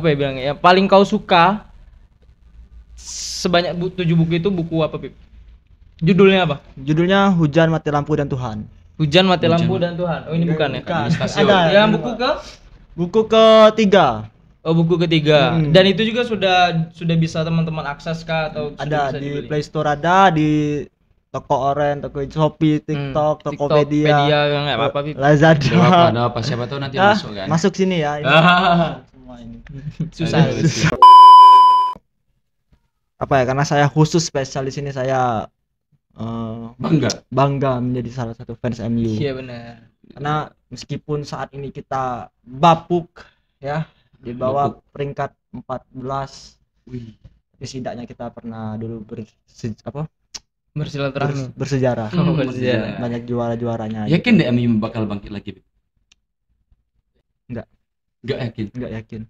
apa ya bilangnya? Ya paling kau suka sebanyak 7 buku itu buku apa, Pip? Judulnya apa? Judulnya Hujan, Mati Lampu dan Tuhan. Hujan, Mati Lampu dan Tuhan. Oh, ini bukan ya? Bukan. Stasiun. Ada. Yang buku ke? Buku ketiga. Oh, buku ketiga. Dan itu juga sudah bisa teman-teman akses kah atau sudah Ada bisa di dibeli? Play Store, ada di toko Oren, toko Shopee, TikTok, Tokopedia, enggak apa-apa, Pip. Lazada. Ada apa siapa tahu nanti masuk kan. Masuk sini ya. Ini. Semua ini. Susah. Apa ya? Karena saya khusus spesial di sini, saya bangga menjadi salah satu fans MU. Iya benar. Karena meskipun saat ini kita bapuk ya di bawah peringkat 14, setidaknya kita pernah dulu Bersilaturahmi. bersejarah. Bersejarah. Banyak juara-juaranya. Yakin deh MU bakal bangkit lagi? Enggak yakin. Enggak yakin.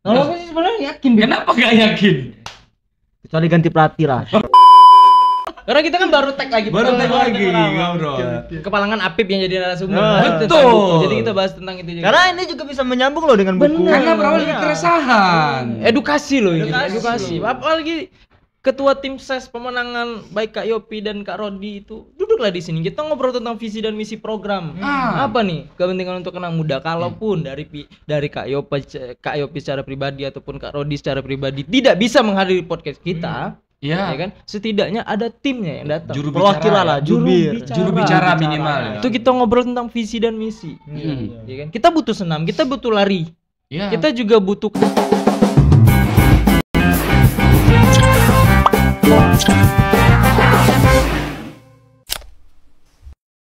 Kalau aku sih sebenarnya yakin, Bip. Kenapa enggak yakin? Kecuali ganti pelatih lah. Karena kita kan baru tag lagi. ngobrol. Kepalangan Apip yang jadi narasumber. Betul. Jadi kita bahas tentang itu juga. Karena ini juga bisa menyambung loh dengan buku. Karena berawal dari keresahan. Edukasi loh ini. Edukasi. Apalagi ketua tim ses pemenangan baik Kak Yopi dan Kak Rodi itu duduklah di sini. Kita ngobrol tentang visi dan misi program. Apa nih kepentingan untuk anak muda? Kalaupun dari Kak Yopi secara pribadi ataupun Kak Rodi secara pribadi tidak bisa menghadiri podcast kita, ya kan? Setidaknya ada timnya yang datang. Perwakilan lah, Juru bicara minimal. Ya. Itu kita ngobrol tentang visi dan misi. Ya kan? Kita butuh senam, kita butuh lari. Ya. Kita juga butuh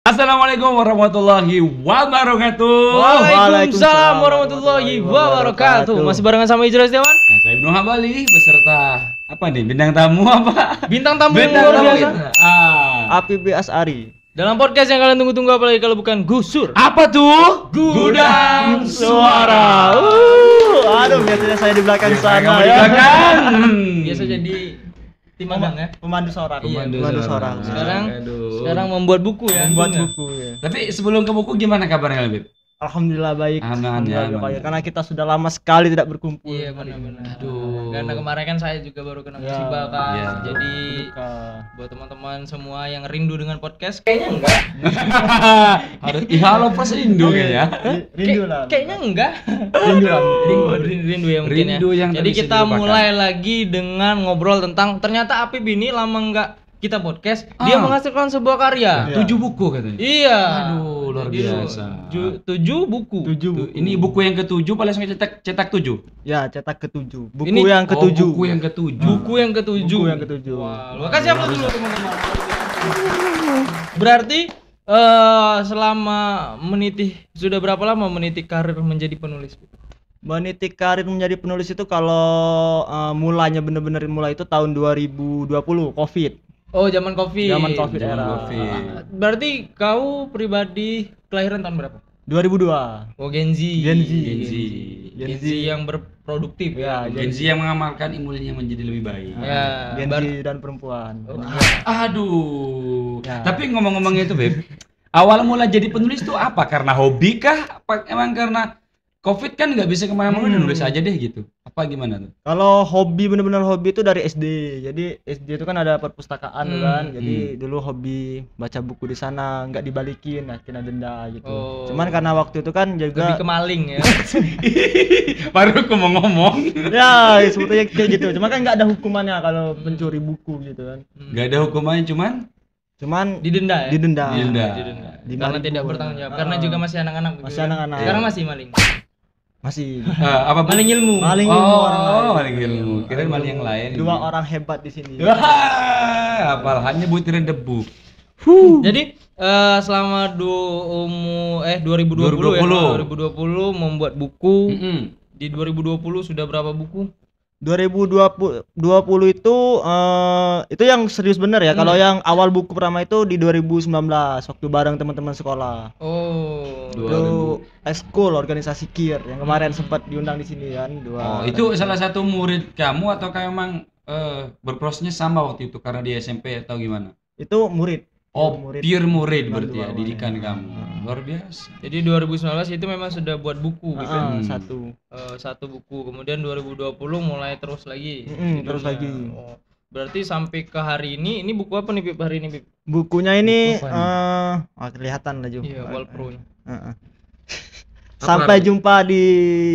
Assalamualaikum warahmatullahi wabarakatuh. Waalaikumsalam warahmatullahi wabarakatuh. Masih barengan sama Ijra Setiawan. Nah, saya Ibnu Hambali beserta apa nih? Bintang tamu apa? Bintang tamu yang luar biasa. Apip Asari. Dalam podcast yang kalian tunggu-tunggu apalagi kalau bukan Gusur. Apa tuh? Gudang Suara. Aduh, biasanya saya di belakang sana Di ya. belakang. Biasa jadi tim magang ya. Pemandu suara. Iya, Pemandu suara. Sekarang membuat buku ya. Membuat tentunya. buku ya. Tapi sebelum ke buku gimana kabarnya Bib? Alhamdulillah baik. Alhamdulillah. Baik. Karena kita sudah lama sekali tidak berkumpul. Iya benar-benar. Aduh. Karena kemarin kan saya juga baru kena Ya, musibah kan. iya. Jadi Duka. buat teman-teman semua yang rindu dengan podcast kayaknya enggak. Harus halo pas rindu kayaknya. Rindu lah. Kayaknya enggak. Rindu lah. Rindu ya mungkin Rindu ya. yang Jadi tak bisa kita dilupakan. mulai lagi dengan ngobrol tentang ternyata Apip ini lama enggak kita podcast, dia menghasilkan sebuah karya. 7 buku katanya. Iya. Aduh, luar biasa. 7 buku. 7 buku. Ini buku yang ke-7 paling langsung cetak 7. Ya, cetak ke-7. Buku Ini- yang ke-7. Buku yang ke-7. Buku yang ke-7. Buku yang ke-7. Wah, luar kasih apa dulu teman-teman. Berarti selama sudah berapa lama meniti karir menjadi penulis? Meniti karir menjadi penulis itu kalau mulanya bener-bener mulai itu tahun 2020 Covid. Oh, zaman Covid. Zaman Covid Zaman era. Covid. Berarti kau pribadi kelahiran tahun berapa? 2002. Oh, Gen Z. Gen Z. Gen Z yang berproduktif ya. Gen Z yang mengamalkan ilmunya menjadi lebih baik. Ya, Gen Z dan perempuan. Aduh. Ya. Tapi ngomong-ngomong itu, Beb. Awal mula jadi penulis tuh apa? Karena hobi kah? Apa emang karena Covid kan nggak bisa kemana-mana, nulis aja deh gitu. Apa gimana tuh? Kalau hobi bener-bener hobi itu dari SD. Jadi SD itu kan ada perpustakaan kan. Jadi dulu hobi baca buku di sana, nggak dibalikin, nah kena denda gitu. Oh. Cuman karena waktu itu kan Lebih juga ke maling ya. Baru aku mau ngomong. ya sebetulnya kayak gitu. Cuma kan nggak ada hukumannya kalau pencuri buku gitu kan. Nggak ada hukumannya cuman Didenda ya? didenda. Didenda. Karena tidak bertanggung jawab. Karena juga masih anak-anak. begitu Masih ya? anak-anak. Sekarang masih maling. Masih apa Maling ilmu. maling ilmu orang lain. maling ilmu. Kirain maling yang lain. Dua orang hebat di sini. Apal hanya butiran debu. Jadi selama 2020 ya, 2020 membuat buku. Di 2020 sudah berapa buku? 2020 itu yang serius bener ya. Kalau yang awal buku pertama itu di 2019 waktu bareng teman-teman sekolah. Oh. Itu eskul organisasi KIR yang kemarin sempat diundang di sini kan. Oh, itu salah satu murid kamu atau kayak emang berprosesnya sama waktu itu karena di SMP atau gimana? Itu murid. Oh, murid. pure murid Cuma berarti ya, dua didikan orang. kamu. Luar biasa. Jadi 2019 itu memang sudah buat buku gitu. Satu. Satu buku, kemudian 2020 mulai terus lagi. Terus lagi. Oh, berarti sampai ke hari ini buku apa nih Bib hari ini Bib? Bukunya ini Buku apa kelihatan lah Ju. Iya, Wall Pro. Sampai jumpa di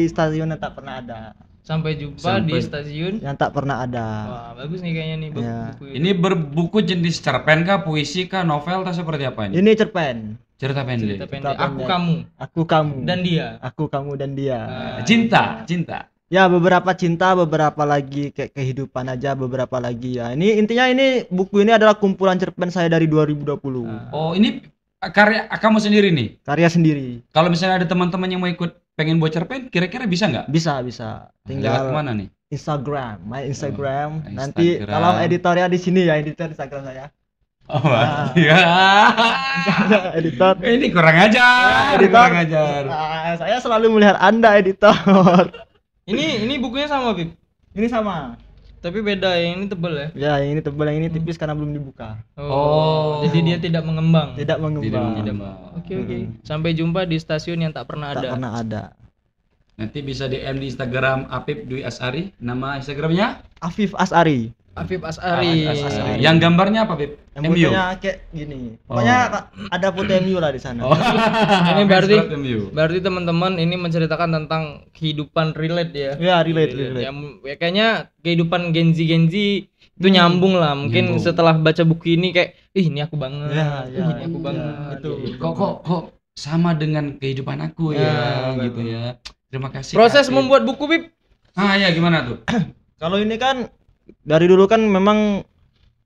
stasiun yang tak pernah ada. Sampai jumpa di stasiun Yang tak pernah ada. Wah, bagus nih kayaknya nih Iya. buku Ini berbuku jenis cerpen kah, puisi kah, novel atau seperti apa ini? Ini cerpen. Cerita pendek. cerita pendek. Cerita Aku pendek. kamu Aku kamu dan dia. Aku kamu dan dia. Cinta. Ya, beberapa cinta, beberapa lagi kayak kehidupan aja, beberapa lagi ya. Ini intinya ini buku ini adalah kumpulan cerpen saya dari 2020. Oh, ini karya kamu sendiri nih. Karya sendiri. Kalau misalnya ada teman-teman yang mau ikut pengen buat cerpen, kira-kira bisa nggak? Bisa. Lewat Tinggal mana nih? Instagram, my Instagram. Oh, Nanti Instagram. kalau editornya di sini ya, editor Instagram saya. Oh, iya. Editor. Ini kurang ajar. Editor. Kurang ajar. Saya selalu melihat Anda editor. Ini bukunya sama Bib, Ini sama. tapi beda, yang ini tebel ya. Ya, yang ini tebal, yang ini tipis karena belum dibuka. Oh. Jadi dia tidak mengembang. Tidak mengembang. Oke. Sampai jumpa di stasiun yang tak pernah Tak ada. pernah ada. Nanti bisa DM di Instagram Apip Dwi Asari. Nama Instagramnya? Afif Asari. Afif Asari. Asari. Yang gambarnya apa, Bib? Yang MU. fotonya kayak gini. Pokoknya ada foto MU lah di sana. Oh. Ini berarti MU. berarti teman-teman ini menceritakan tentang kehidupan relate ya. Ya, relate. Ya, kayaknya kehidupan Gen Z itu nyambung lah. Mungkin Nyambung. setelah baca buku ini kayak, ini aku banget. Ya, ini aku banget. itu. Kok sama dengan kehidupan aku ya, Ya, gitu ya. Terima kasih. Proses Kak Apip. membuat buku Bib. Ya gimana tuh? Kalau ini kan dari dulu kan memang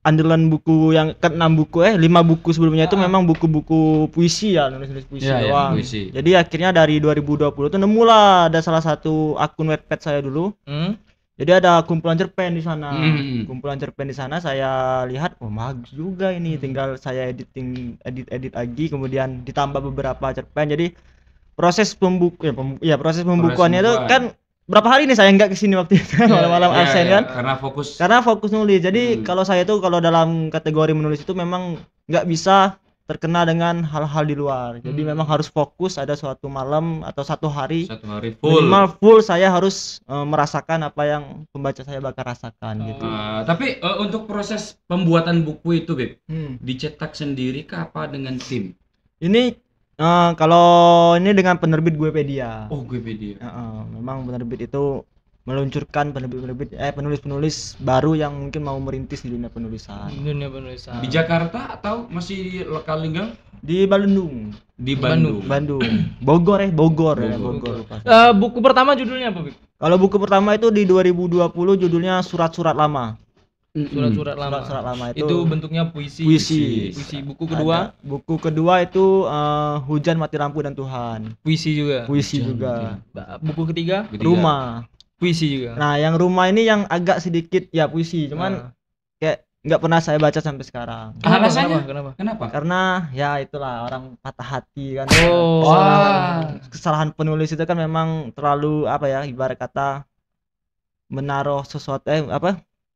andalan buku yang ke-6 buku 5 buku sebelumnya itu memang buku-buku puisi ya, nulis puisi Ya, doang. puisi. Jadi akhirnya dari 2020 tuh nemu lah ada salah satu akun Wattpad saya dulu. Jadi ada kumpulan cerpen di sana. Kumpulan cerpen di sana saya lihat, oh bagus juga ini. Tinggal saya edit lagi, kemudian ditambah beberapa cerpen. Jadi proses proses pembukuannya itu kan berapa hari nih saya nggak kesini waktu itu malam-malam absen kan? Karena fokus nulis. Jadi kalau saya tuh kalau dalam kategori menulis itu memang nggak bisa terkena dengan hal-hal di luar. Jadi memang harus fokus, ada suatu malam atau satu hari full. Minimal full saya harus merasakan apa yang pembaca saya bakal rasakan gitu. Tapi untuk proses pembuatan buku itu, Bib, dicetak sendiri kah apa dengan tim? Ini kalau ini dengan penerbit Guepedia. Oh, Guepedia. Memang penerbit itu meluncurkan penulis-penulis baru yang mungkin mau merintis di dunia penulisan. Di Jakarta atau masih di lokal tinggal? Di Bandung. Di Bandung. Bogor. Buku pertama judulnya apa, Bib? Kalau buku pertama itu di 2020 judulnya Surat-surat Lama. Surat-surat lama. Itu bentuknya puisi. Buku kedua? Buku kedua itu Hujan Mati Lampu dan Tuhan. Puisi juga. Buku ketiga? Rumah. Puisi juga. Nah, yang rumah ini yang agak sedikit ya puisi, cuman kayak nggak pernah saya baca sampai sekarang. Alasannya? Kenapa? Karena ya itulah orang patah hati kan. Kesalahan penulis itu kan memang terlalu ibarat kata menaruh sesuatu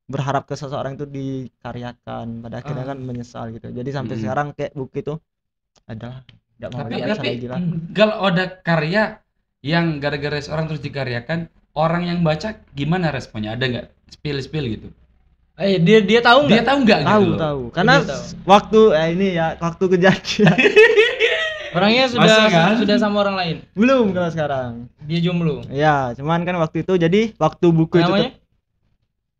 berharap ke seseorang itu dikaryakan, pada akhirnya kan menyesal gitu. Jadi sampai sekarang kayak buku itu adalah nggak mau baca lagi lah. Kalau ada karya yang gara-gara seorang terus dikaryakan, orang yang baca gimana responnya? Ada nggak spill gitu? Dia tahu nggak? Dia tahu nggak? Tahu. Karena waktu waktu kejadian. Orangnya sudah sama orang lain. Belum kalau sekarang. Dia jomblo. Ya, cuman kan waktu itu jadi waktu buku itu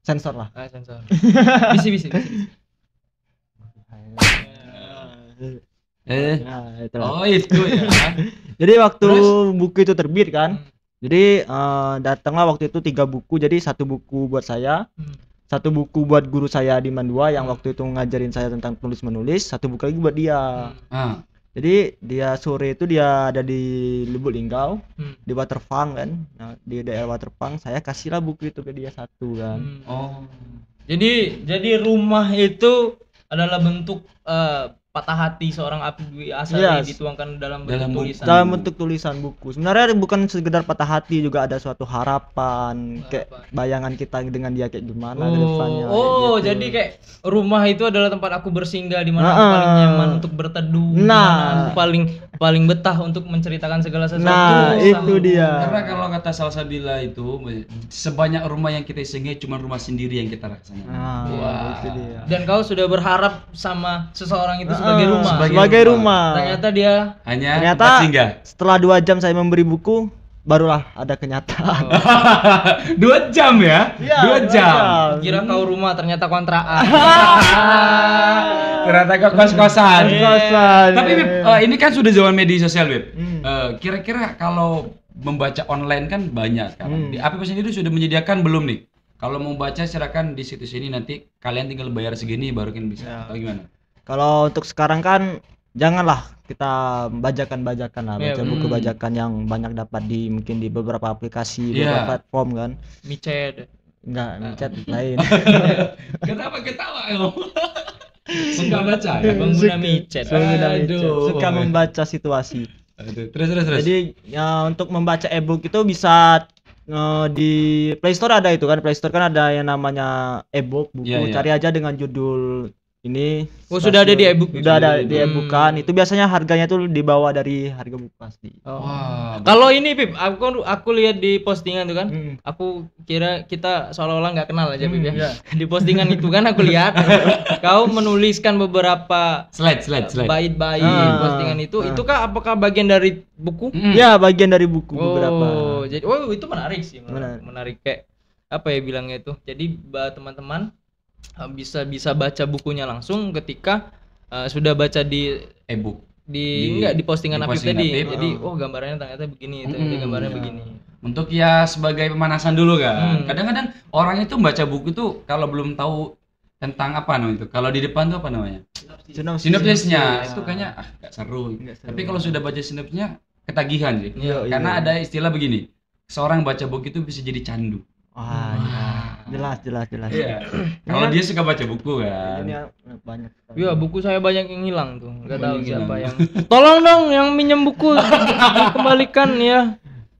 sensor lah. Sensor. Bisi. Itu ya. Jadi waktu buku itu terbit kan. Jadi datanglah waktu itu 3 buku. Jadi 1 buku buat saya, 1 buku buat guru saya di Mandua yang waktu itu ngajarin saya tentang tulis-menulis, 1 buku lagi buat dia. Jadi dia sore itu dia ada di Lubuk Linggau, di Waterfront kan. Nah, di daerah Waterfront saya kasihlah buku itu ke dia 1 kan. Jadi rumah itu adalah bentuk patah hati seorang Apip Dwi Asari Yes. dituangkan dalam Dalam bentuk buku. tulisan. Dalam bentuk tulisan buku. Sebenarnya bukan sekedar patah hati, juga ada suatu harapan, kayak bayangan kita dengan dia kayak gimana ke depannya. Oh, gitu. jadi kayak rumah itu adalah tempat aku bersinggah di mana aku Nah. paling nyaman untuk berteduh, di Nah. mana aku paling betah untuk menceritakan segala sesuatu. Nah, itu dia. Karena kalau kata Salsabila itu sebanyak rumah yang kita singgah cuma rumah sendiri yang kita rasakan. Nah, Wah. itu dia. Dan kau sudah berharap sama seseorang itu sebagai rumah. Sebagai rumah. Ternyata dia Hanya Ternyata tempat singgah. setelah 2 jam saya memberi buku, barulah ada kenyataan. 2 jam ya? Iya, 2 jam. kira kau rumah ternyata kontrakan. Ternyata kok kos-kosan. Kos-kosan. Tapi Bib, ini kan sudah zaman media sosial, Bib. Hmm. Kira-kira kalau membaca online kan banyak sekarang. Hmm. Di Apip sendiri sudah menyediakan belum nih? Kalau mau baca silakan di situs ini, nanti kalian tinggal bayar segini baru kan bisa. Ya. Atau gimana? Kalau untuk sekarang kan janganlah kita bajakan-bajakan lah, Iya, baca buku bajakan yang banyak dapat di mungkin di beberapa aplikasi, Iya. beberapa platform kan. Micet. Enggak, chat lain. Kenapa ketawa emang? Suka baca ya? Pengguna micet. Aduh. Suka membaca situasi. Aduh, terus. Jadi ya, untuk membaca ebook itu bisa di Play Store ada itu kan. Play Store kan ada yang namanya ebook buku. Iya, iya. Cari aja dengan judul ini. Oh, sudah ada di ebook. Sudah ada di ebook kan. Itu biasanya harganya tuh di bawah dari harga buku pasti. Wah. Kalau ini Pip, aku lihat di postingan tuh kan. Hmm. Aku kira kita seolah-olah nggak kenal aja Pip ya. Iya. Di postingan itu kan aku lihat kau menuliskan beberapa Slide. bait-bait postingan itu. Ah. Itukah apakah bagian dari buku? Ya, bagian dari buku beberapa. Jadi itu menarik sih, menarik kayak apa ya bilangnya itu. Jadi teman-teman bisa baca bukunya langsung ketika sudah baca di Ebook. enggak di postingan di Apip postingan tadi. Apip. Jadi gambarannya ternyata begini, ternyata gambarnya begini. Untuk ya sebagai pemanasan dulu kan. Hmm. Kadang-kadang orang itu baca buku tuh kalau belum tahu tentang apa namanya itu. Kalau di depan tuh apa namanya? Sinopsisnya itu kayaknya gak seru. Nggak seru. Tapi kalau sudah baca sinopsisnya ketagihan sih. Iya, Karena ada istilah begini. Seorang baca buku itu bisa jadi candu. Wah, iya. jelas. Iya. Kalau dia suka baca buku kan. Ini banyak. Iya, buku saya banyak yang hilang tuh. Enggak tahu Banyak siapa hilang. yang. Tolong dong yang minjem buku dikembalikan ya.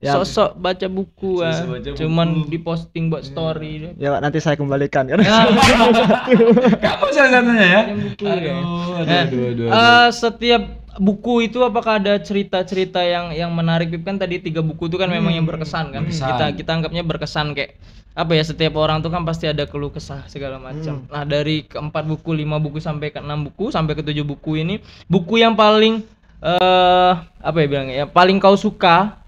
Ya. Sosok baca buku ya. Sosok baca buku. Cuman diposting buat story. Ya, Pak, nanti saya kembalikan kan. Kamu salah satunya ya. Minjem buku ya. Aduh. Setiap buku itu apakah ada cerita-cerita yang menarik? Pip, kan tadi 3 buku itu kan memang yang berkesan kan. Berkesan. Kita anggapnya berkesan kayak apa ya, setiap orang tuh kan pasti ada keluh kesah segala macam. Nah, dari ke-4 buku, 5 buku sampai ke-6 buku sampai ke-7 buku ini, buku yang paling apa ya bilangnya ya, paling kau suka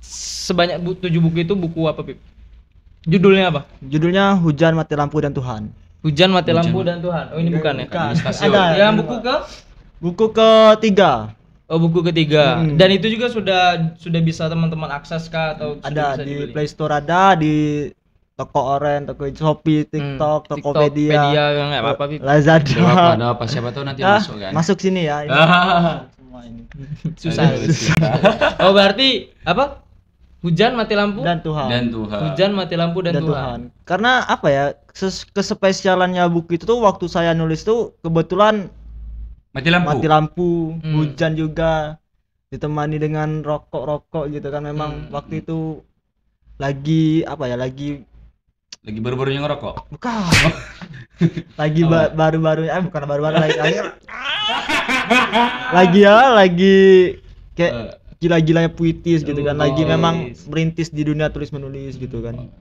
sebanyak 7 buku itu buku apa, Pip? Judulnya apa? Judulnya Hujan, Mati Lampu dan Tuhan. Hujan, Mati Lampu dan Tuhan. Oh, ini bukan ya? Bukan. Stasiun. Ada. Yang buku ke Buku ketiga. Oh, buku ketiga. Dan itu juga sudah bisa teman-teman akses kah atau sudah Ada bisa di dibeli? Play Store, ada di toko Oren, toko Shopee, TikTok, Tokopedia, Tokopedia enggak apa-apa, Pip. Lazada. Gak apa-apa, ada apa siapa tahu nanti masuk kan. Masuk sini ya. Ini. Ah. Semua ini. Susah. Oh, berarti apa? Hujan, mati lampu Dan Tuhan. Dan Tuhan. Hujan, mati lampu dan, Tuhan. Karena apa ya? Kespesialannya buku itu tuh waktu saya nulis tuh kebetulan Mati lampu. mati lampu, hujan juga, ditemani dengan rokok gitu kan. Memang waktu itu lagi apa ya, lagi baru-barunya ngerokok. bukan lagi baru-baru bukan baru-baru lagi kayak gila-gilanya puitis gitu kan, lagi memang merintis di dunia tulis menulis gitu kan.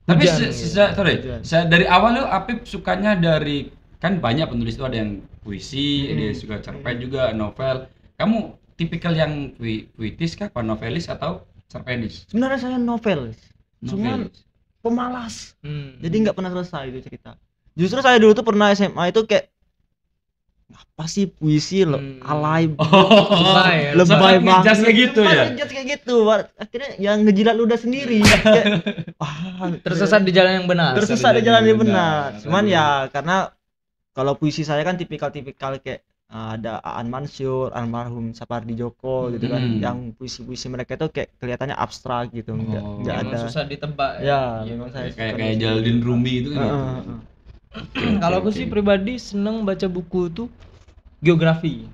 Tapi Hujan. dari awal lu Apip sukanya dari, kan banyak penulis itu ada yang puisi, dia suka cerpen juga, novel. Kamu tipikal yang puitis kah, apa novelis atau cerpenis? Sebenarnya saya novelis, cuman Novelis. pemalas, jadi nggak pernah selesai itu cerita. Justru saya dulu tuh pernah SMA itu kayak apa sih puisi alay, Lebay ya. lebay banget, ngejudge kayak gitu ya? ngejudge kayak gitu. Akhirnya yang ngejilat ludah sendiri. Kayak, Tersesat di jalan yang benar. tersesat di jalan yang benar. Cuman ya karena kalau puisi saya kan tipikal kayak ada Aan Mansur, almarhum Sapardi Djoko gitu kan, yang puisi-puisi mereka itu kayak kelihatannya abstrak gitu, enggak Memang ada. susah ditebak Ya, memang saya Kayak Jalaluddin Rumi itu kan. gitu. Kalau aku sih pribadi seneng baca buku tuh geografi.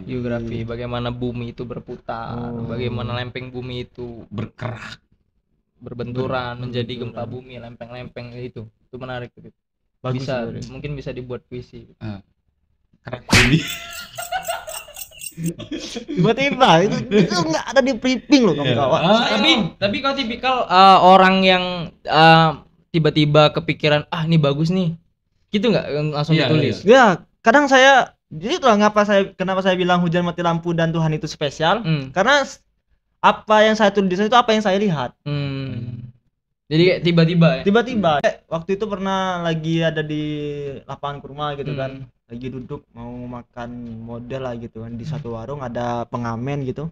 Geografi. Bagaimana bumi itu berputar, bagaimana lempeng bumi itu bergerak, berbenturan menjadi gempa bumi, lempeng-lempeng itu menarik gitu. Bagus Bisa sebenarnya. mungkin bisa dibuat puisi. kerak bumi. Tiba-tiba itu nggak ada di briefing loh kawan-kawan. Tapi kau tipikal orang yang tiba-tiba kepikiran ini bagus nih, gitu nggak langsung ditulis? Ya kadang saya jadi itulah kenapa saya bilang Hujan Mati Lampu dan Tuhan itu spesial, karena apa yang saya tulis itu apa yang saya lihat. Jadi kayak tiba-tiba waktu itu pernah lagi ada di lapangan kurma gitu kan, lagi duduk mau makan model lah gitu kan, di satu warung ada pengamen gitu,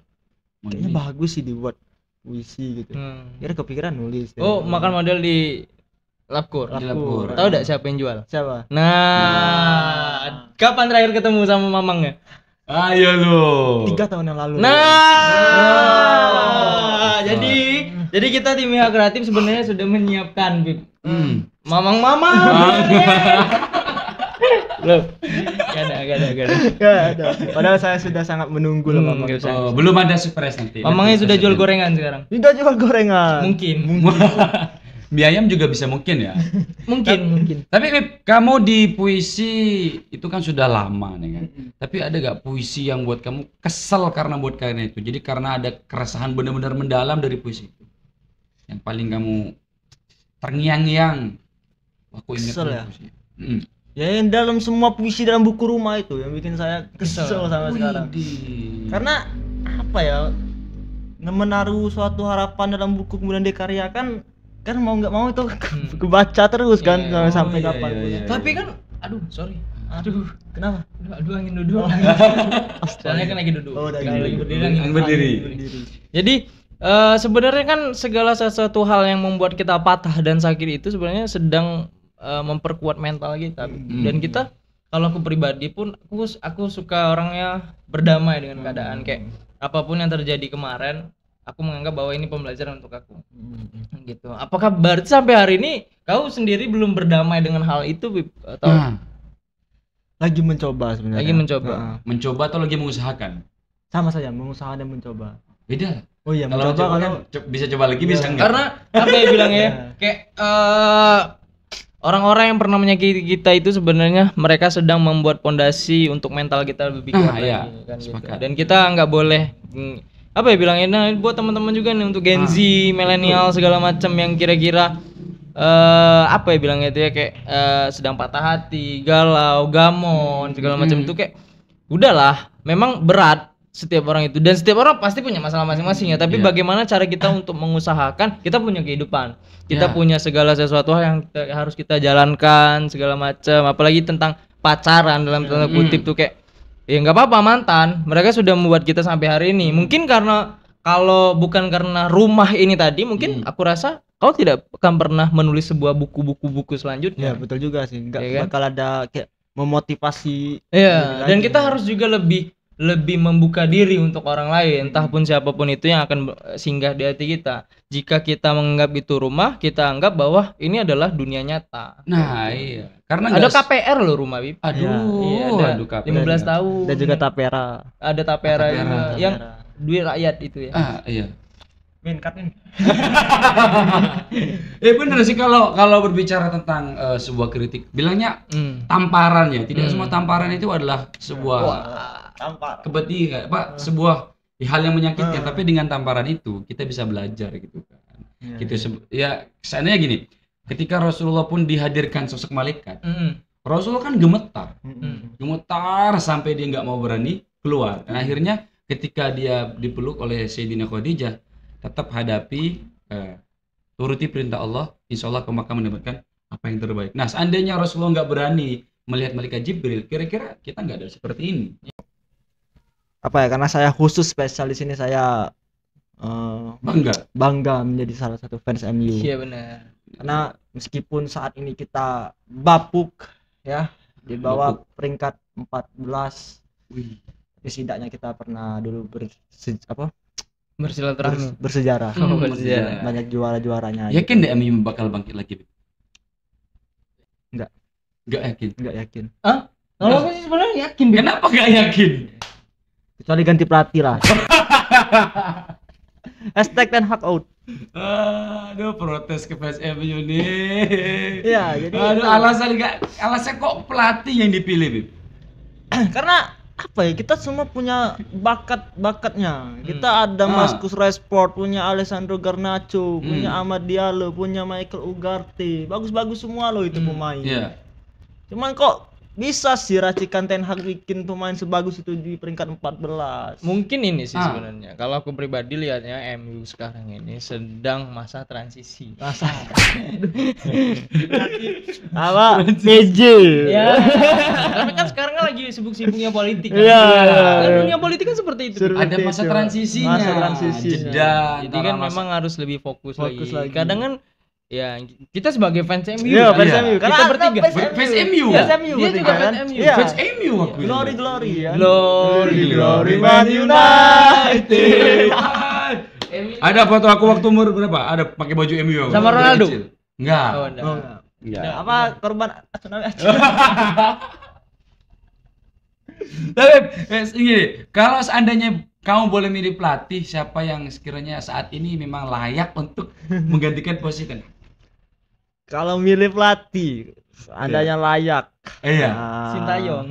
kayaknya bagus sih dibuat puisi gitu. Kira kepikiran nulis. Makan model di Lapkur. Tahu enggak siapa yang jual? Siapa? Nah, kapan terakhir ketemu sama Mamangnya? Ayo lo. 3 tahun yang lalu. Jadi kita tim Miha Kreatif sebenarnya sudah menyiapkan Bib. Mamang. Loh. Gak ada. Padahal saya sudah sangat menunggu loh Mamang. Belum ada surprise nanti. Mamangnya sudah jual gorengan sekarang. Sudah jual gorengan. Mungkin. Mie ayam juga bisa mungkin ya. Mungkin. Tapi Beb, kamu di puisi itu kan sudah lama nih kan. Tapi ada gak puisi yang buat kamu kesel karena buat kalian itu? Jadi karena ada keresahan benar-benar mendalam dari puisi itu. Yang paling kamu terngiang-ngiang. Aku ingat kesel ya. Puisi. Ya yang dalam semua puisi dalam buku rumah itu yang bikin saya kesel sampai sekarang. Karena apa ya? Menaruh suatu harapan dalam buku kemudian dikaryakan kan mau nggak mau itu kebaca terus kan sampai kapan. Tapi kan Kenapa? Angin duduk. Soalnya kan lagi duduk. Lagi berdiri. Jadi sebenarnya kan segala sesuatu hal yang membuat kita patah dan sakit itu sebenarnya sedang memperkuat mental kita. Dan kita, kalau aku pribadi pun aku suka orangnya berdamai dengan keadaan, kayak apapun yang terjadi kemarin aku menganggap bahwa ini pembelajaran untuk aku. Gitu. Apakah berarti sampai hari ini kau sendiri belum berdamai dengan hal itu, Bib? Atau lagi mencoba sebenarnya? Mencoba atau lagi mengusahakan? Sama saja, mengusahakan dan mencoba. Beda. Oh iya, kalau bisa coba lagi bisa enggak? Karena apa ya bilangnya? Kayak orang-orang yang pernah menyakiti kita itu sebenarnya mereka sedang membuat pondasi untuk mental kita lebih kuat lagi kan gitu. Dan kita nggak boleh apa ya bilangnya, buat teman-teman juga nih untuk Gen Z, milenial segala macam yang kira-kira apa ya bilangnya itu ya, kayak sedang patah hati, galau, gamon segala macam itu, kayak udahlah, memang berat setiap orang itu dan setiap orang pasti punya masalah masing-masing ya, tapi bagaimana cara kita untuk mengusahakan, kita punya kehidupan, kita punya segala sesuatu yang harus kita jalankan segala macam, apalagi tentang pacaran dalam tanda kutip tuh, kayak ya nggak apa-apa mantan, mereka sudah membuat kita sampai hari ini. Mungkin karena kalau bukan karena rumah ini tadi, mungkin aku rasa kau tidak akan pernah menulis sebuah buku selanjutnya. Ya betul juga sih, nggak ya, bakal ada kayak memotivasi. Iya, dan kita harus juga lebih membuka diri untuk orang lain, entah pun siapapun itu yang akan singgah di hati kita. Jika kita menganggap itu rumah, kita anggap bahwa ini adalah dunia nyata. Nah iya, karena ada KPR loh rumah, Bib. Ada KPR 15 tahun. Dan juga tapera. Ada tapera juga yang duit rakyat itu ya. Iya. Cut ini. Bener sih, kalau berbicara tentang sebuah kritik, bilangnya tamparan ya. Tidak semua tamparan itu adalah sebuah kebetikan, sebuah hal yang menyakitkan, tapi dengan tamparan itu kita bisa belajar gitu kan. Ya seandainya gini, ketika Rasulullah pun dihadirkan sosok malaikat, Rasulullah kan gemetar sampai dia nggak mau berani keluar. Dan akhirnya ketika dia dipeluk oleh Sayyidina Khadijah, tetap hadapi, turuti perintah Allah, insya Allah kamu akan mendapatkan apa yang terbaik. Nah seandainya Rasulullah nggak berani melihat malaikat Jibril, kira-kira kita nggak ada seperti ini. Apa ya, karena saya khusus spesial di sini, saya bangga menjadi salah satu fans MU. Iya benar. Karena meskipun saat ini kita bapuk ya di bawah peringkat 14, tapi setidaknya kita pernah dulu bersilaturahmi, bersejarah. Banyak juara-juaranya. Yakin deh MU bakal bangkit lagi? Enggak yakin. Enggak yakin. Kalau aku sih sebenarnya yakin. Kenapa nggak yakin? Kecuali ganti pelatih lah. Hashtag Ten Hag out. Aduh, protes ke PSMU nih. Iya, jadi aduh, alasan kok pelatih yang dipilih, Bib? karena apa ya, kita semua punya bakatnya. Kita ada Marcus Rashford, punya Alessandro Garnacho, punya Amad Diallo, punya Michael Ugarte. Bagus-bagus semua loh itu pemain. Iya. Cuman kok bisa sih racikan Ten Hag bikin pemain sebagus itu di peringkat 14. Mungkin ini sih sebenarnya. Kalau aku pribadi lihatnya MU sekarang ini sedang masa transisi. Apa? PJ. Ya. Tapi kan sekarang kan lagi sibuk-sibuknya politik. Kan? Iya. Kan dunia politik kan seperti itu. Ada masa transisinya. Masa transisinya. Jeda. Jadi kan memang harus lebih fokus lagi. lagi. Kadang kan ya kita sebagai fans MU, Iya, fans Iya. MU. kita bertiga. Fans MU. Fans MU. Dia juga fans MU. Iya. Fans MU aku. Glory ya. Glory Man United. Ada foto aku waktu umur berapa? Ada pakai baju MU. Sama Ronaldo? Kecil. Enggak. Oh, enggak. Enggak. Apa korban tsunami? Tapi gini, kalau seandainya kamu boleh milih pelatih, siapa yang sekiranya saat ini memang layak untuk menggantikan posisi Ten Hag? Kalau milih pelatih, andanya layak. Iya.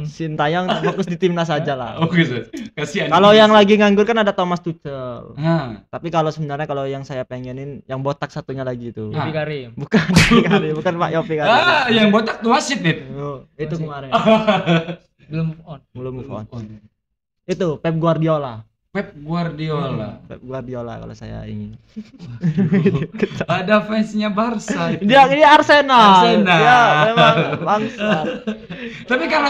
Sintayong fokus di timnas saja lah. Oh gitu. Kasihan. Kalau yang lagi nganggur kan ada Thomas Tuchel. Nah, Tapi kalau sebenarnya kalau yang saya pengenin yang botak satunya lagi itu. Yopi Karim. Bukan Pak Yopi Karim. yang botak tuh wasit nih. Oh, itu kemarin. Belum move on. Belum move on. Itu Pep Guardiola. Pep Guardiola. Pep Guardiola kalau saya ingin. Ada fansnya Barca. Dia Arsenal. Arsenal. Ya, memang bangsa. Tapi kalau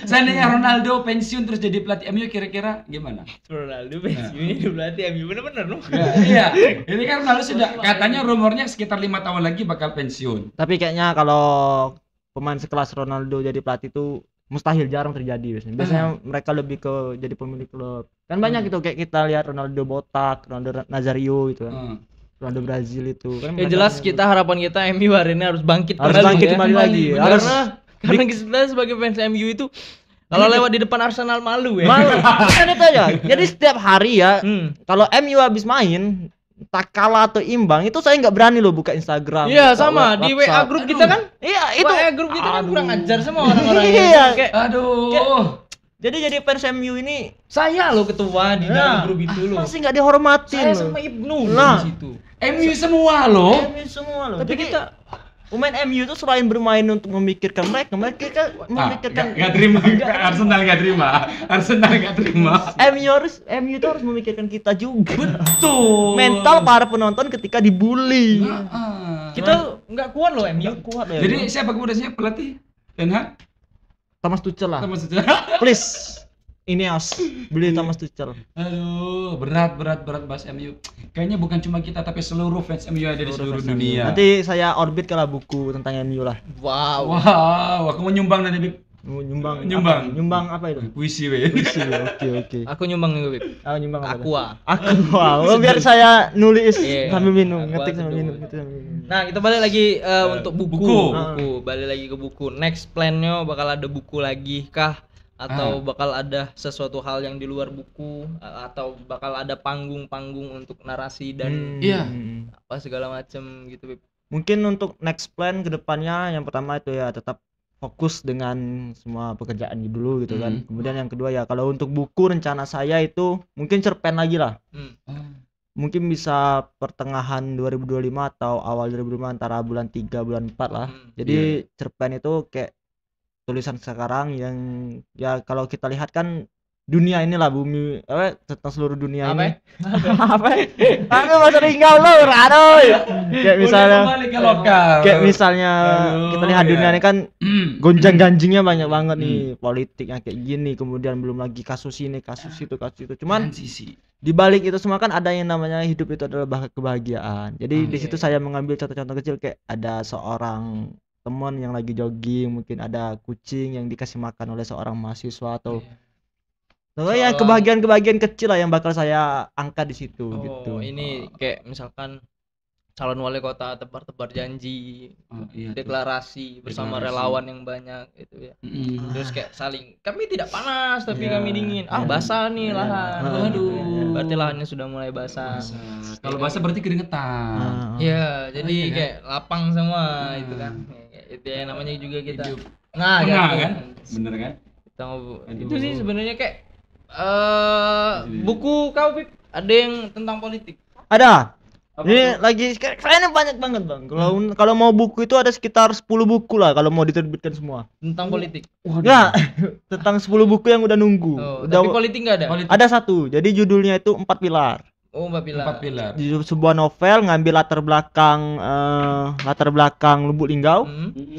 seandainya Ronaldo pensiun terus jadi pelatih MU, kira-kira gimana? Ronaldo pensiun ini berarti MU bener-bener loh. Iya. Ini kan Ronaldo sudah katanya rumornya sekitar 5 tahun lagi bakal pensiun. Tapi kayaknya kalau pemain sekelas Ronaldo jadi pelatih itu mustahil, jarang terjadi biasanya. Biasanya mereka lebih ke jadi pemilik klub. Kan banyak gitu kayak kita lihat Ronaldo botak, Ronaldo Nazario gitu kan. Ronaldo Brazil itu kan. Ya jelas kita harapan kita MU hari ini harus bangkit kembali lagi. Karena kita sebagai fans MU itu kalau lewat di depan Arsenal malu ya. Malu. Kan itu aja. Jadi setiap hari ya, kalau MU habis main tak kalah atau imbang itu saya nggak berani loh buka Instagram. Iya sama di WA WhatsApp. grup kita kan. Iya itu. WA grup kita kan kurang ajar sama orang-orang. Iya. Kayak, jadi fans MU ini saya loh ketua di dalam grup itu loh. Masih nggak dihormatin. Saya loh. sama Ibnu Nah. di situ. MU semua loh. MU semua loh. Tapi Jadi, kita pemain MU itu selain bermain untuk memikirkan mereka memikirkan Nggak terima. Arsenal nggak terima. MU itu harus memikirkan kita juga. Betul. Mental para penonton ketika dibully. kita nggak kuat loh MU. Nggak kuat ya. Jadi siapa kemudiannya pelatih? Ten Hag? Thomas Tuchel lah. Sama saja. Please. Ineos beli Thomas Tuchel. Aduh, berat bahas MU. Kayaknya bukan cuma kita tapi seluruh fans MU ada di seluruh dunia. Nanti saya orbit kalau buku tentang MU lah. Wow. Wow, aku mau nyumbang nanti, Bib. Nyumbang apa itu? Puisi, weh. Oke. Aku nyumbang nih, Bib. Nyumbang apa? Aqua. Oh, biar saya nulis Iya, sambil minum, Aqua ngetik sambil tuh. minum. Nah, kita balik lagi untuk buku. buku. Balik lagi ke buku. Next plan-nya bakal ada buku lagi kah? Atau bakal ada sesuatu hal yang di luar buku, atau bakal ada panggung-panggung untuk narasi dan apa segala macam gitu, Bib. Mungkin untuk next plan ke depannya yang pertama itu ya tetap fokus dengan semua pekerjaan dulu gitu kan. Kemudian yang kedua ya kalau untuk buku rencana saya itu mungkin cerpen lagi lah. Mungkin bisa pertengahan 2025 atau awal 2025 antara bulan 3 bulan 4 lah. Jadi cerpen itu kayak tulisan sekarang yang ya kalau kita lihat kan dunia inilah bumi tentang seluruh dunia ini. Aku masih tinggal loh, kayak misalnya kembali ke lokal. Kayak misalnya kita lihat dunia ini kan gonjang-ganjingnya banyak banget nih, politiknya kayak gini, kemudian belum lagi kasus ini, kasus itu. Cuman di balik itu semua kan ada yang namanya hidup itu adalah kebahagiaan. Jadi di situ saya mengambil contoh-contoh kecil kayak ada seorang teman yang lagi jogging, mungkin ada kucing yang dikasih makan oleh seorang mahasiswa atau ya kebahagiaan kecil lah yang bakal saya angkat di situ gitu. Ini kayak misalkan calon wali kota tebar-tebar janji, deklarasi bersama relawan yang banyak itu ya. Terus kayak saling, kami tidak panas tapi kami dingin. Basah nih lahan. Waduh, berarti lahannya sudah mulai basah. Kalau basah berarti keringetan. Ya, jadi kayak lapang semua itu kan. Itu ya namanya juga kita. Kan? Bener kan? Itu sih sebenarnya kayak buku kau Pip, ada yang tentang politik. Ada. Ini lagi kayaknya banyak banget Bang. Kalau mau buku itu ada sekitar 10 buku lah kalau mau diterbitkan semua. Tentang politik. Enggak, tentang 10 buku yang udah nunggu. Tapi politik enggak ada. Ada satu. Jadi judulnya itu 4 Pilar. 4 pilar. Di sebuah novel ngambil latar belakang Lubuk Linggau.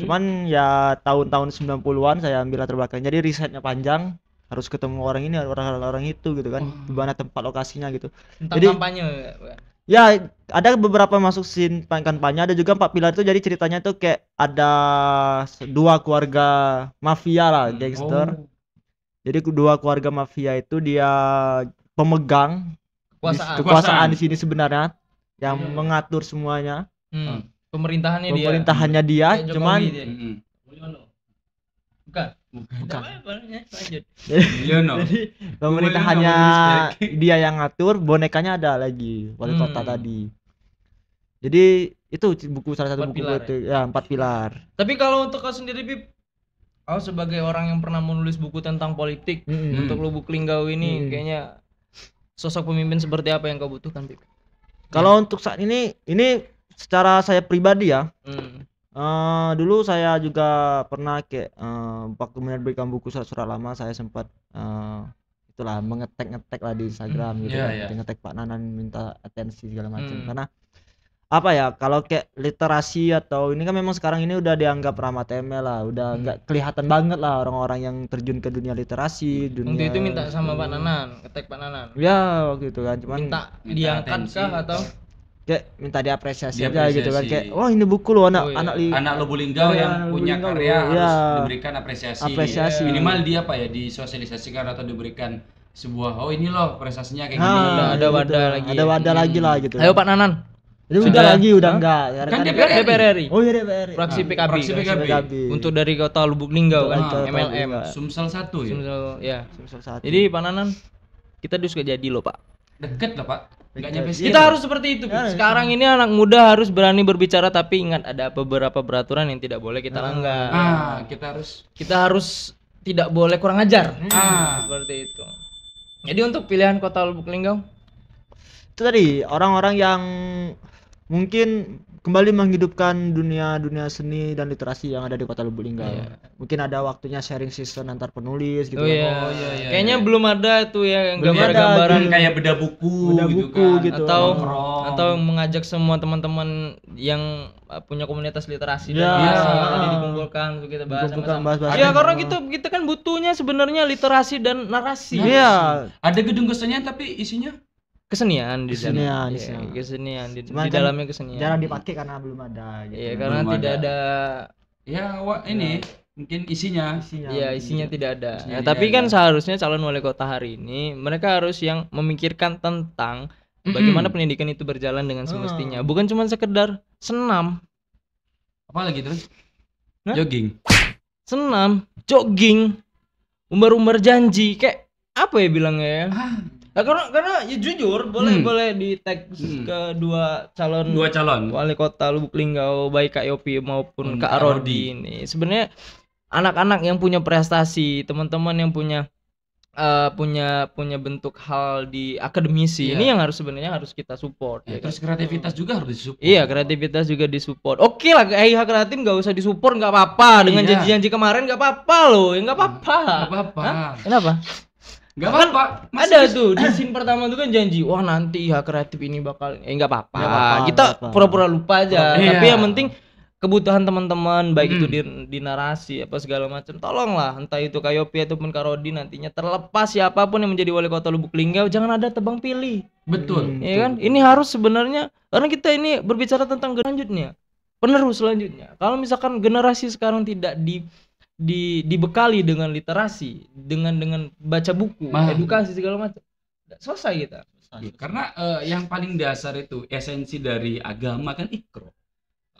Cuman ya tahun-tahun 90-an saya ambil latar belakang. Jadi risetnya panjang. Harus ketemu orang ini, orang itu gitu kan. Di mana tempat lokasinya gitu. Tentang jadi kampanye. Ya, ada beberapa masuk scene kampanye, ada juga 4 pilar itu. Jadi ceritanya tuh kayak ada 2 keluarga mafia lah, gangster. Jadi 2 keluarga mafia itu dia pemegang kekuasaan di sini sebenarnya, yang mengatur semuanya. Pemerintahannya dia, cuman bukan. Lanjut. Jadi pemerintahannya dia yang ngatur, bonekanya ada lagi wali kota tadi. Jadi itu salah satu buku itu ya 4 pilar. Tapi kalau untuk kau sendiri Bib, kau sebagai orang yang pernah menulis buku tentang politik untuk Lubuk Linggau ini, kayaknya sosok pemimpin seperti apa yang kau butuhkan Bib? Kalau untuk saat ini secara saya pribadi ya. Dulu saya juga pernah kayak waktu menerbitkan buku surat-surat lama, saya sempat itulah mengetek lah di Instagram gitu, ngetek Pak Nanan minta atensi segala macam. Karena apa ya, kalau kayak literasi atau ini kan memang sekarang ini udah dianggap ramah temel lah, udah nggak kelihatan banget lah orang-orang yang terjun ke dunia literasi. Waktu itu minta sama Pak Nanan, ketek Pak Nanan. Ya waktu itu kan, cuman minta diangkat kah atau kayak minta diapresiasi aja gitu kan, kayak wah ini buku lo anak Lubuk Linggau yang punya karya harus diberikan apresiasi. Minimal dia disosialisasikan atau diberikan sebuah ini loh prestasinya kayak gini. Ada wadah lagi lah gitu. Ayo Pak Nanan. Udah enggak. Kan DPR RI. Oh iya DPR. Fraksi PKB. Untuk dari kota Lubuk Linggau kan, MLM. Sumsel 1 ya. Sumsel 1. Jadi Pak Nanan, kita juga jadi loh Pak. Deket lah Pak. Kita harus seperti itu. Sekarang ini anak muda harus berani berbicara, tapi ingat ada beberapa peraturan yang tidak boleh kita langgar. Kita harus tidak boleh kurang ajar. Seperti itu. Jadi untuk pilihan kota Lubuk Linggau itu tadi orang-orang yang mungkin kembali menghidupkan dunia seni dan literasi yang ada di kota Lubuk Linggau. Mungkin ada waktunya sharing season antar penulis gitu. Kayaknya belum ada tuh ya yang gambar-gambaran kayak beda buku gitu. Atau mengajak semua teman-teman yang punya komunitas literasi dan tadi dikumpulkan untuk kita bahas sama-sama. Ya karena kita kan butuhnya sebenarnya literasi dan narasi. Iya. Ada gedung kesenian tapi isinya kesenian di dalamnya kesenian. Jarang dipakai karena belum ada gitu. Iya, karena tidak ada mungkin isinya. Iya, isinya tidak ada. Tapi kan seharusnya calon wali kota hari ini mereka harus yang memikirkan tentang bagaimana pendidikan itu berjalan dengan semestinya, bukan cuma sekedar senam. Apa lagi terus? Jogging. Senam, jogging, umbar-umbar janji, kayak apa ya bilangnya ya? Karena ya jujur boleh di tag ke dua calon wali kota Lubuk Linggau, baik Kak Yopi maupun Kak Rodi ini. Sebenarnya anak-anak yang punya prestasi, teman-teman yang punya bentuk hal di akademisi ini yang sebenarnya harus kita support. Terus kreativitas juga harus disupport. Iya, kreativitas juga disupport. Oke lah, kreatif nggak usah disupport nggak apa-apa. Dengan janji-janji kemarin nggak apa-apa loh, nggak apa-apa. Kenapa? Gak apa-apa. Ada tuh di scene pertama tuh kan janji, wah nanti kreatif ini bakal nggak apa-apa. Kita pura-pura lupa aja. Tapi yang penting kebutuhan teman-teman baik itu di narasi apa segala macam, tolonglah entah itu Kak Yopi ataupun Kak Rodi nantinya, terlepas siapapun yang menjadi wali kota Lubuk Linggau, jangan ada tebang pilih. Betul. Iya kan? Ini harus sebenarnya karena kita ini berbicara tentang penerus selanjutnya. Kalau misalkan generasi sekarang tidak dibekali dengan literasi, dengan baca buku, edukasi segala macam, selesai kita. Ya, karena yang paling dasar itu esensi dari agama kan Iqra.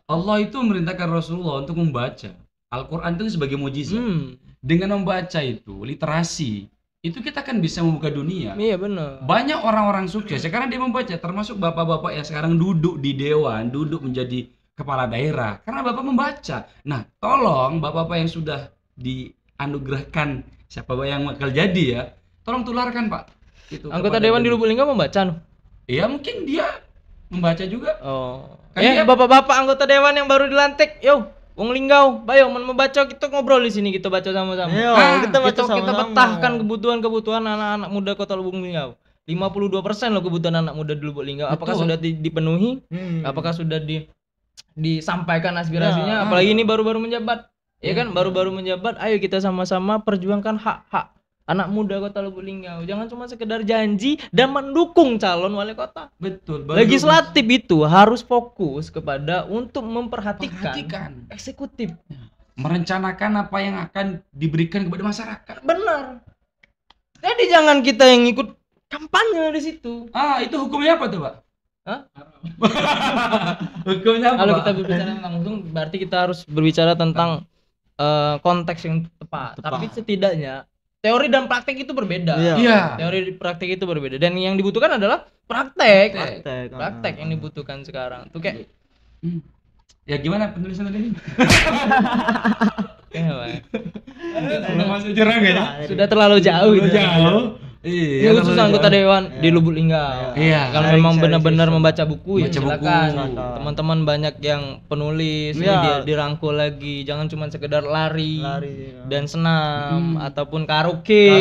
Allah itu memerintahkan Rasulullah untuk membaca Al-Quran itu sebagai mukjizat. Dengan membaca itu literasi itu kita kan bisa membuka dunia. Iya benar. Banyak orang-orang sukses sekarang dia membaca, termasuk bapak-bapak yang sekarang duduk di dewan, duduk menjadi kepala daerah karena bapak membaca. Nah, tolong bapak-bapak yang sudah dianugerahkan siapa yang bakal jadi ya, tolong tularkan Pak. Itu anggota dewan di Lubuk Linggau membaca no? Iya mungkin dia membaca juga. Oh. Kan bapak-bapak anggota dewan yang baru dilantik, yo, Wong Linggau, bayo membaca kita ngobrol di sini, kita baca sama-sama. Kita baca sama-sama. Kita petahkan kebutuhan anak-anak muda Kota Lubuk Linggau. 52% loh kebutuhan anak muda di Lubuk Linggau. Apakah sudah dipenuhi? Apakah sudah disampaikan aspirasinya? Apalagi ini baru-baru menjabat. Ya kan, baru-baru menjabat. Ayo kita sama-sama perjuangkan hak-hak anak muda Kota Lubuk Linggau. Jangan cuma sekedar janji dan mendukung calon wali kota. Betul. Legislatif itu harus fokus kepada untuk memperhatikan eksekutif, merencanakan apa yang akan diberikan kepada masyarakat. Benar. Jadi jangan kita yang ikut kampanye di situ. Itu hukumnya apa tuh, Pak? Hah? Hukumnya apa? Kalau kita berbicara langsung berarti kita harus berbicara tentang konteks yang tepat. Tapi setidaknya teori dan praktek itu berbeda. Iya. Teori dan praktek itu berbeda. Dan yang dibutuhkan adalah praktek yang dibutuhkan sekarang. Tuh kayak ya gimana penulisan tadi? Masih jurang ya? Sudah terlalu jauh. Iya. Khusus anggota dewan di Lubuk Linggau. Iya. Kalau memang benar-benar membaca buku ya silakan. Buku. Teman-teman banyak yang penulis dia dirangkul lagi. Jangan cuma sekedar lari dan senam ataupun karaoke.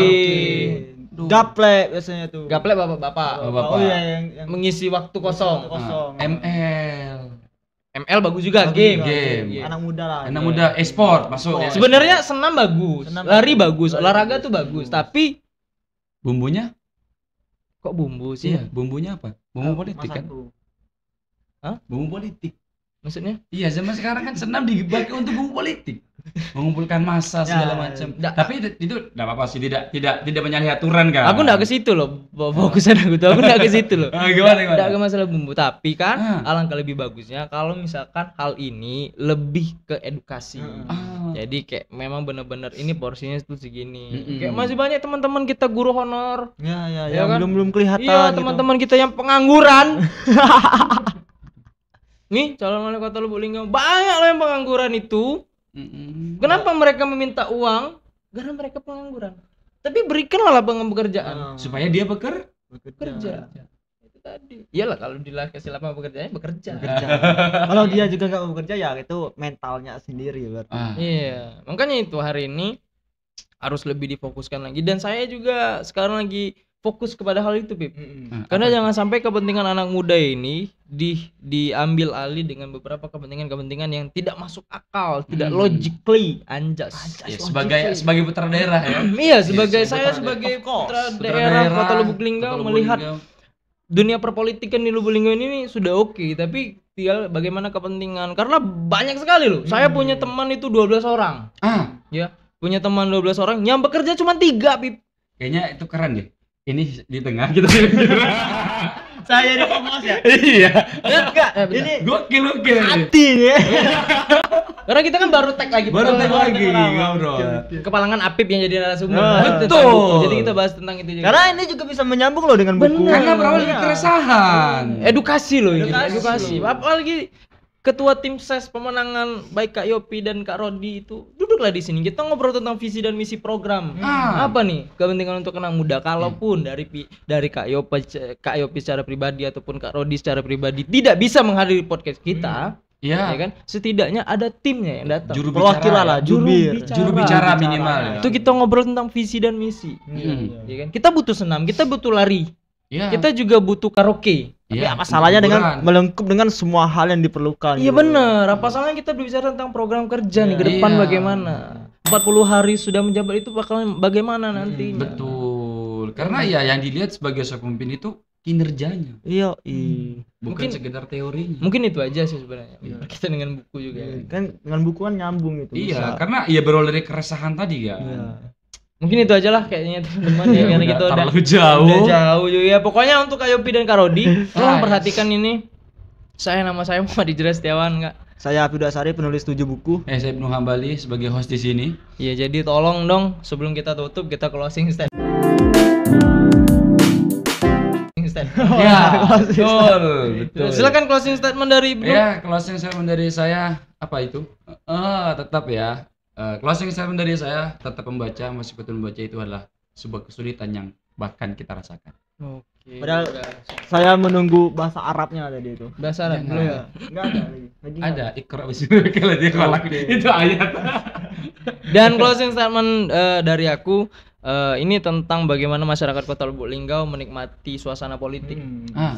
Gaplek biasanya tuh. Gaplek bapak-bapak. Oh iya yang mengisi waktu kosong. ML bagus juga, game. Anak muda lah. Anak muda e-sport masuk. Sebenarnya senam bagus, lari bagus, olahraga tuh bagus, tapi bumbunya kok bumbu sih? Iya, bumbunya apa? Bumbu politik kan? Hah? Bumbu politik. Maksudnya? Iya, zaman sekarang kan senam dipakai untuk bumbu politik. Mengumpulkan massa segala macam. Tapi itu enggak apa-apa sih, tidak menyalahi aturan kan. Aku enggak ke situ loh. Fokusan aku enggak ke situ loh. Gimana? Enggak ke masalah bumbu, tapi kan alangkah lebih bagusnya kalau misalkan hal ini lebih ke edukasi. Jadi kayak memang benar-benar ini porsinya itu segini. Kayak masih banyak teman-teman kita guru honor. Ya kan? belum kelihatan. Iya, teman-teman kita yang pengangguran. Nih, calon wali kota Lubuk Linggau banyak loh yang pengangguran itu. Kenapa mereka meminta uang? Karena mereka pengangguran. Tapi berikanlah lapangan pekerjaan supaya dia bekerja. Itu tadi. Iyalah kalau dikasih lapangan pekerjaan bekerja. Kalau dia juga nggak mau bekerja ya itu mentalnya sendiri berarti. Iya, makanya itu hari ini harus lebih difokuskan lagi dan saya juga sekarang lagi fokus kepada hal itu, Pip. Karena jangan sampai kepentingan anak muda ini diambil alih dengan beberapa kepentingan yang tidak masuk akal, tidak logically anjas. Ya, sebagai putra daerah ya. Iya, saya sebagai putra daerah Kota Lubuk Linggau melihat dunia perpolitikan di Lubuk Linggau ini sudah oke, tapi tinggal bagaimana kepentingan. Karena banyak sekali loh. Saya punya teman itu 12 orang. Ya, punya teman 12 orang yang bekerja cuma 3, Pip. Kayaknya itu keren deh. Ini di tengah gitu. Saya di fokus ya. Iya. Enggak. Ini gokil. Hati nih. Karena kita kan baru tag lagi ngobrol. Kepalangan Apip yang jadi narasumber. Betul. Jadi kita bahas tentang itu juga. Karena ini juga bisa menyambung loh dengan buku. Karena berawal dari keresahan. Edukasi loh ini. Edukasi. Apalagi ketua tim ses pemenangan baik Kak Yopi dan Kak Rodi itu duduklah di sini, kita ngobrol tentang visi dan misi program. Apa nih kepentingan untuk anak muda? Kalaupun dari Kak Yopi secara pribadi ataupun Kak Rodi secara pribadi tidak bisa menghadiri podcast kita, ya kan? Setidaknya ada timnya yang datang. Juru bicara minimal. Itu kita ngobrol tentang visi dan misi. Ya kan? Kita butuh senam, kita butuh lari. Kita juga butuh karaoke. Tapi apa salahnya dengan melengkup dengan semua hal yang diperlukan? Iya benar. Apa salahnya kita berbicara tentang program kerja nih ke depan bagaimana? 40 hari sudah menjabat itu bakalan bagaimana nantinya? Betul. Karena ya yang dilihat sebagai seorang pemimpin itu kinerjanya. Iya. Bukan sekedar teorinya. Mungkin itu aja sih sebenarnya. Kita dengan buku juga. Kan dengan buku kan nyambung itu. Iya, karena berawal dari keresahan tadi ya. Mungkin itu aja lah kayaknya teman-teman ya, karena kita terlalu jauh. Udah jauh juga ya. Pokoknya untuk Kak Yopi dan Kak Rodi, tolong perhatikan ini. Nama saya Muhammad Ijra Setiawan, Kak. Saya Hafidh Asari, penulis 7 buku. Saya Ibnu Hambali sebagai host di sini. Iya, jadi tolong dong sebelum kita tutup kita closing statement. Ya, betul. Silakan closing statement dari Ibnu. Ya, closing statement dari saya apa itu? Tetap ya. Closing statement dari saya, tetap membaca, meskipun membaca itu adalah sebuah kesulitan yang bahkan kita rasakan. Oke. Padahal saya menunggu bahasa Arabnya tadi itu. Bahasa Arab belum ya? Enggak ada lagi. Ada Iqra bismika ladzi khalaq. Itu ayat. Dan closing statement dari aku ini tentang bagaimana masyarakat Kota Lubuk Linggau menikmati suasana politik.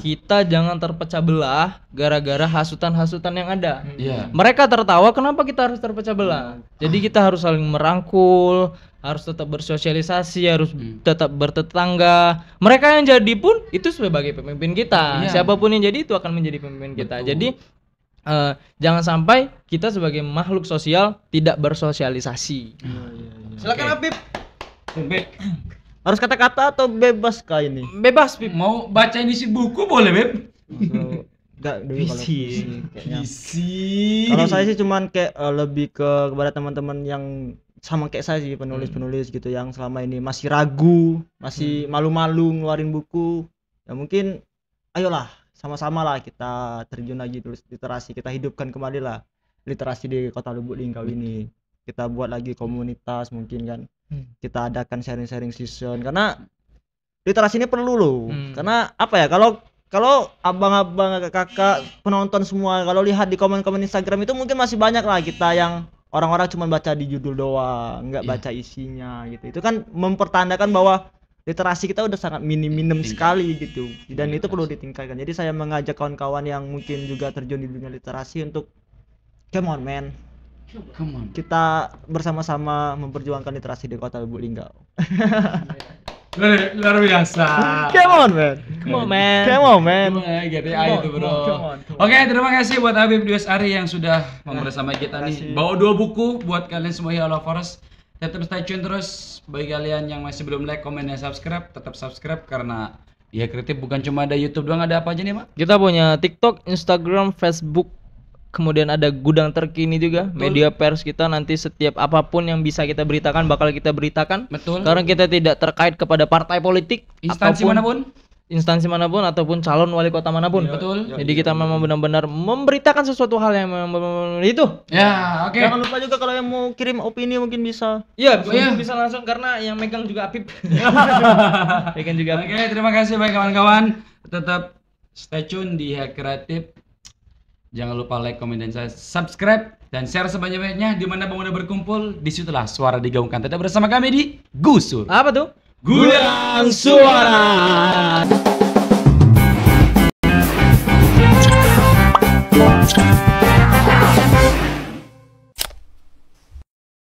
Kita jangan terpecah belah gara-gara hasutan-hasutan yang ada. Mereka tertawa, kenapa kita harus terpecah belah? Jadi kita harus saling merangkul, harus tetap bersosialisasi, harus tetap bertetangga. Mereka yang jadi pun itu sebagai pemimpin kita. Siapapun yang jadi itu akan menjadi pemimpin kita. Jadi jangan sampai kita sebagai makhluk sosial tidak bersosialisasi. Silakan Habib. Harus kata-kata atau bebas kah ini? Bebas, Bib. Mau baca isi buku boleh, Beb? Enggak dulu kalau kayaknya. Isi. Kalau saya sih cuman kayak lebih kepada teman-teman yang sama kayak saya sih, penulis-penulis gitu yang selama ini masih ragu, masih malu-malu ngeluarin buku. Ya mungkin ayolah sama-sama lah kita terjun lagi tulis literasi, kita hidupkan kembali lah literasi di Kota Lubuk Linggau ini. Kita buat lagi komunitas mungkin kan. Kita adakan sharing-sharing season karena literasi ini perlu loh. Karena apa ya, kalau abang-abang, kakak, penonton semua kalau lihat di komen-komen Instagram itu mungkin masih banyak lah kita yang orang-orang cuma baca di judul doang, nggak baca isinya gitu. Itu kan mempertandakan bahwa literasi kita udah sangat minim sekali gitu. Dan itu perlu ditingkatkan. Jadi saya mengajak kawan-kawan yang mungkin juga terjun di dunia literasi untuk come on man. Kita bersama-sama memperjuangkan literasi di Kota Lubuk Linggau. Luar biasa. Come on man. Come on man. Gitu itu bro. Oke, terima kasih buat Habib Dwi Asari yang sudah bersama kita nih. Bawa 2 buku buat kalian semua ya lovers. Tetap stay tune terus. Bagi kalian yang masih belum like, komen, dan subscribe, tetap subscribe karena ya Kreatif bukan cuma ada YouTube doang, ada apa aja nih, Pak? Kita punya TikTok, Instagram, Facebook. Kemudian ada gudang terkini juga. Media pers kita nanti setiap apapun yang bisa kita beritakan bakal kita beritakan. Betul. Karena kita tidak terkait kepada partai politik, instansi manapun ataupun calon wali kota manapun. Betul. Jadi kita memang benar-benar memberitakan sesuatu hal yang memang itu. Ya, oke. Jangan lupa juga kalau yang mau kirim opini mungkin bisa. Iya, bisa langsung karena yang megang juga Apip. Megang juga. Oke, terima kasih bagi kawan-kawan. Tetap stay tune di Hack Kreatif. Jangan lupa like, komen, dan subscribe dan share sebanyak-banyaknya. Di mana bangunan berkumpul, disitulah suara digaungkan. Tetap bersama kami di Gusur. Apa tuh? Gudang Suara.